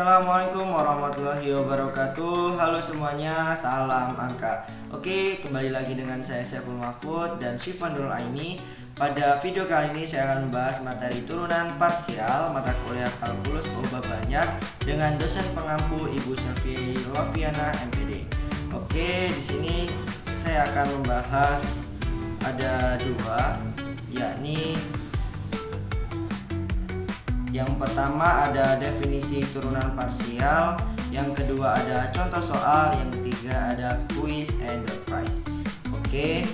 Assalamualaikum warahmatullahi wabarakatuh. Halo semuanya, salam angka. Oke, kembali lagi dengan saya Saiful Mahfud dan Syifandul Aini. Pada video kali ini saya akan membahas materi turunan parsial mata kuliah kalkulus berubah banyak dengan dosen pengampu Ibu Selvi Loviana MPD. Oke, di sini saya akan membahas ada dua, yakni yang pertama ada definisi turunan parsial, yang kedua ada contoh soal, yang ketiga ada quiz and the prize. Oke,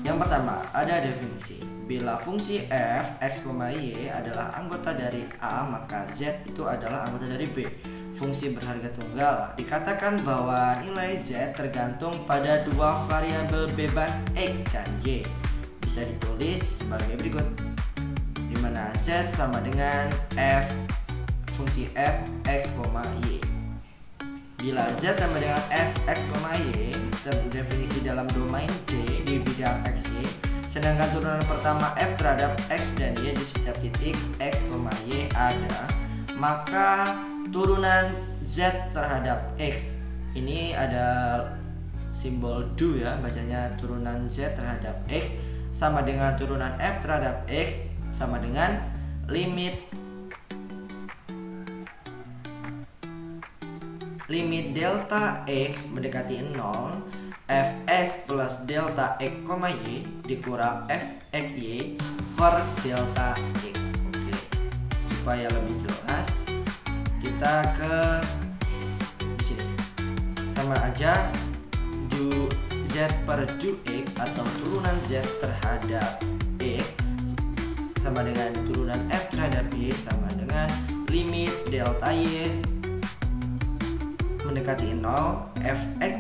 yang pertama ada definisi. Bila fungsi f x, y adalah anggota dari A, maka z itu adalah anggota dari B. Fungsi berharga tunggal dikatakan bahwa nilai z tergantung pada dua variabel bebas x dan y. Bisa ditulis sebagai berikut, di mana z sama dengan f fungsi f x, y. Bila z sama dengan f x, y terdefinisi dalam domain D di bidang x, y, sedangkan turunan pertama f terhadap x dan y di setiap titik x, y ada, maka turunan z terhadap x ini ada simbol do ya, bacanya turunan z terhadap x sama dengan turunan f terhadap x sama dengan limit delta x mendekati 0 fx plus delta x, y dikurang fx y per delta x. Oke, supaya lebih jelas kita ke di sini. Sama aja do z per do x atau turunan z terhadap x sama dengan turunan f terhadap y sama dengan limit delta y mendekati 0 fx,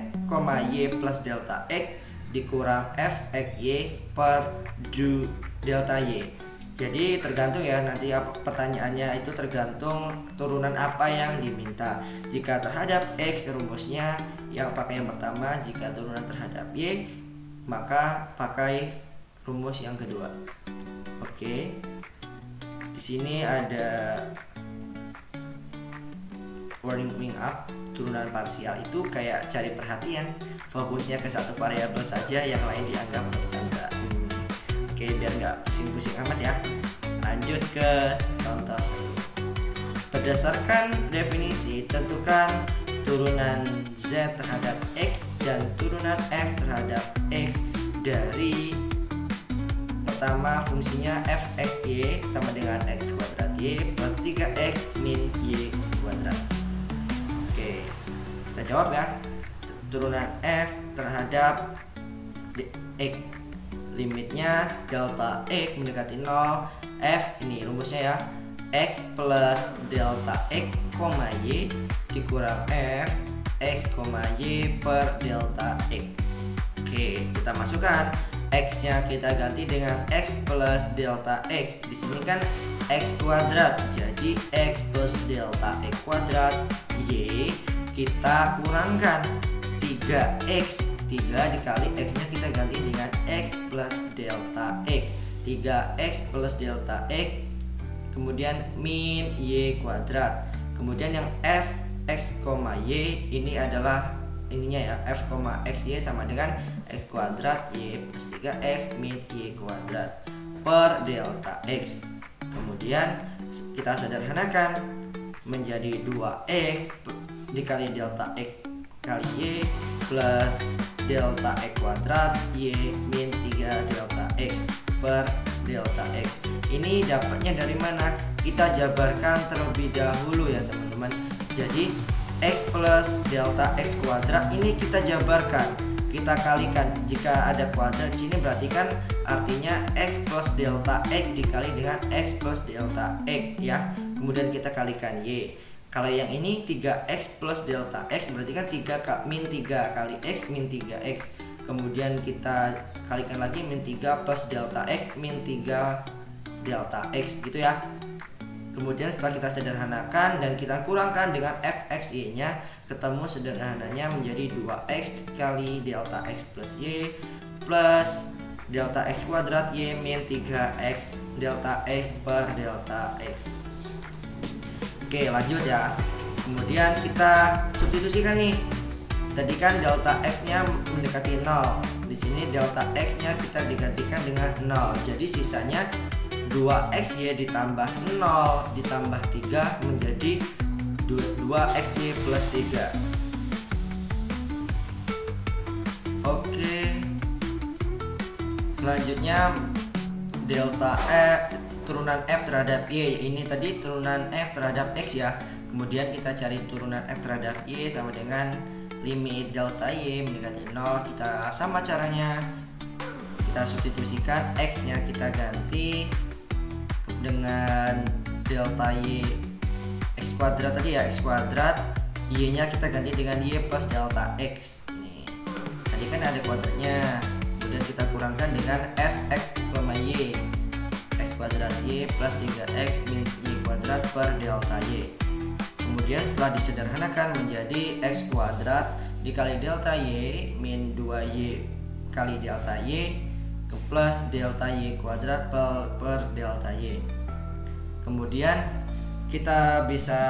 y plus delta x dikurang fx y per do delta y. Jadi tergantung ya, nanti pertanyaannya itu tergantung turunan apa yang diminta. Jika terhadap x rumusnya yang pakai yang pertama, jika turunan terhadap y maka pakai rumus yang kedua. Oke, di sini ada warming up. Turunan parsial itu kayak cari perhatian, fokusnya ke satu variabel saja, yang lain dianggap bercanda. Oke, biar nggak pusing-pusing amat ya. Lanjut ke contoh 1. Berdasarkan definisi, tentukan turunan z terhadap x dan turunan f terhadap x dari pertama fungsinya fxy sama dengan x kuadrat y plus 3x min y kuadrat. Oke, kita jawab ya. Turunan f terhadap x, limitnya delta x mendekati 0, f ini rumusnya ya, x plus delta x, y dikurang f x, y per delta x. Oke, kita masukkan x-nya, kita ganti dengan x plus delta x. Di sini kan x kuadrat, jadi x plus delta x kuadrat, y kita kurangkan 3x, 3 dikali x-nya kita ganti dengan x plus delta x, 3x plus delta x, kemudian min y kuadrat. Kemudian yang f x, y ini adalah ininya ya, f, x, y sama dengan x kuadrat y plus 3x min y kuadrat per delta x. Kemudian kita sederhanakan menjadi 2x dikali delta x kali y plus delta x kuadrat y min 3 delta x per delta x. Ini dapatnya dari mana? Kita jabarkan terlebih dahulu ya teman-teman. Jadi x plus delta x kuadrat ini kita jabarkan, kita kalikan. Jika ada kuadrat di sini berarti kan artinya x plus delta x dikali dengan x plus delta x ya. Kemudian kita kalikan y. Kalau yang ini 3x plus delta x berarti kan 3 min 3 kali x min 3x. Kemudian kita kalikan lagi min 3 plus delta x min 3 delta x gitu ya. Kemudian setelah kita sederhanakan dan kita kurangkan dengan fxy nya, ketemu sederhananya menjadi 2x kali delta x plus y plus delta x kuadrat y min 3x delta x per delta x. Oke, lanjut ya. Kemudian kita substitusikan nih. Tadi kan delta x nya mendekati 0. Di sini delta x nya kita digantikan dengan 0. Jadi sisanya 2xy ditambah 0 ditambah 3 menjadi 2xy plus 3. Oke. Selanjutnya delta f turunan f terhadap y. Ini tadi turunan f terhadap x ya. Kemudian kita cari turunan f terhadap y sama dengan limit delta y mendekati 0. Kita sama caranya. Kita substitusikan x nya kita ganti dengan delta y x kuadrat tadi ya, x kuadrat, y nya kita ganti dengan y plus delta x. Nih, tadi kan ada kuadratnya, kemudian kita kurangkan dengan fx, y x kuadrat y plus 3x min y kuadrat per delta y. Kemudian setelah disederhanakan menjadi x kuadrat dikali delta y min 2y kali delta y ke plus delta y kuadrat per delta y. Kemudian kita bisa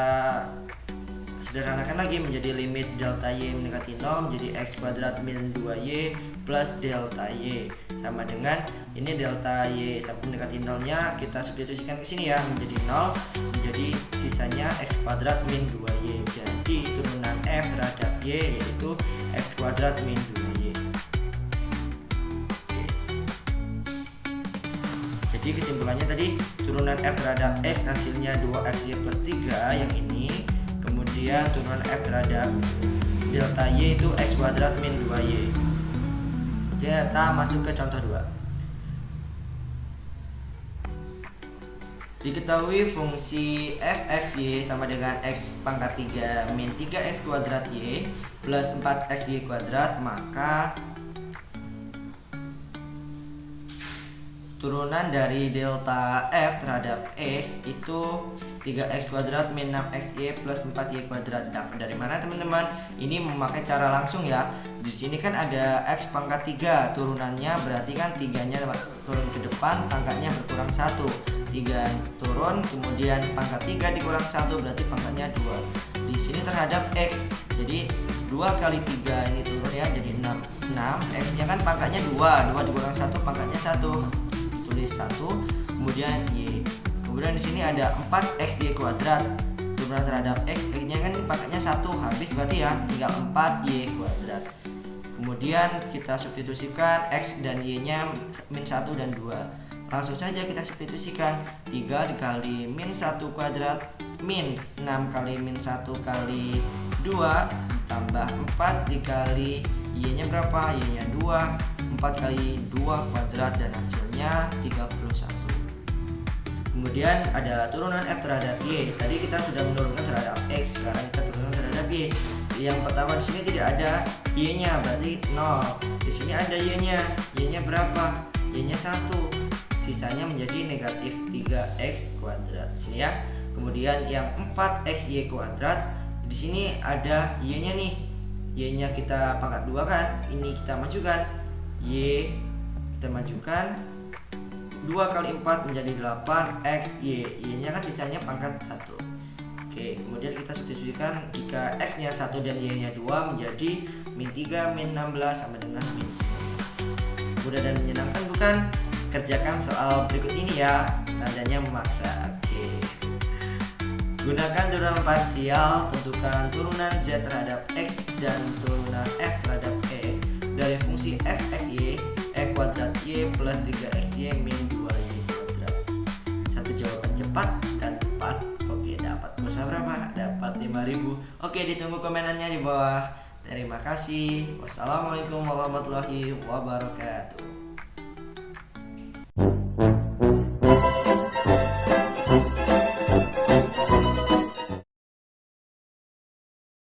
sederhanakan lagi menjadi limit delta y mendekati 0 menjadi x kuadrat min 2y plus delta y sama dengan ini delta y sampai mendekati 0 nya kita substitusikan ke sini ya, menjadi 0 menjadi sisanya x kuadrat min 2y. Jadi turunan f terhadap y yaitu x kuadrat min 2y. Jadi kesimpulannya tadi turunan f terhadap x hasilnya 2xy plus 3 yang ini. Kemudian turunan f terhadap delta y itu x kuadrat min 2y. Kita masuk ke contoh 2. Diketahui fungsi fxy sama dengan x pangkat 3 min 3x kuadrat y plus 4xy kuadrat, maka turunan dari delta f terhadap x itu 3x kuadrat min 6xy plus 4y kuadrat. Dapat dari mana teman-teman? Ini memakai cara langsung ya. Di sini kan ada x pangkat 3, turunannya berarti kan 3-nya turun ke depan, pangkatnya berkurang 1. 3 turun, kemudian pangkat 3 dikurang 1 berarti pangkatnya 2. Di sini terhadap x. Jadi 2 kali 3 ini turun ya, jadi 6. 6 x-nya kan pangkatnya 2. 2 dikurang 1 pangkatnya 1. Tulis 1, kemudian y. Kemudian di sini ada 4xy kuadrat. Turunan terhadap x-nya kan pangkatnya 1, habis berarti ya tinggal 4y kuadrat. Kemudian kita substitusikan x dan y-nya min 1 dan 2. Langsung saja kita substitusikan 3 dikali min 1 kuadrat min 6 kali min 1 kali 2 tambah 4 dikali y-nya berapa? Y-nya 2. 4 kali 2 kuadrat dan hasilnya 31. Kemudian ada turunan f terhadap y. Tadi kita sudah menurunkan terhadap x, sekarang kita turunkan terhadap y. Yang pertama di sini tidak ada y-nya, berarti 0. Di sini ada y-nya. Y-nya berapa? Y-nya 1. Sisanya menjadi negatif 3x kuadrat. Sini ya. Kemudian yang 4xy kuadrat, di sini ada y-nya nih. Y-nya kita pangkat 2 kan? Ini kita majukan. Y kita majukan 2 kali 4 menjadi 8xy. Y-nya kan sisanya pangkat 1. Oke, kemudian kita substitusikan jika x-nya 1 dan y-nya 2 menjadi min 3 min 16 sama dengan min 11. Mudah dan menyenangkan bukan? Kerjakan soal berikut ini ya, nadanya memaksa. Oke. Gunakan turunan parsial, tentukan turunan z terhadap x dan turunan f terhadap x dari fungsi f(y) e kuadrat y plus 3xy min 2y kuadrat. Satu jawaban cepat dan tepat. Oke, dapat pulsa berapa? Dapat 5.000. Oke, ditunggu komenannya di bawah. Terima kasih. Wassalamualaikum warahmatullahi wabarakatuh.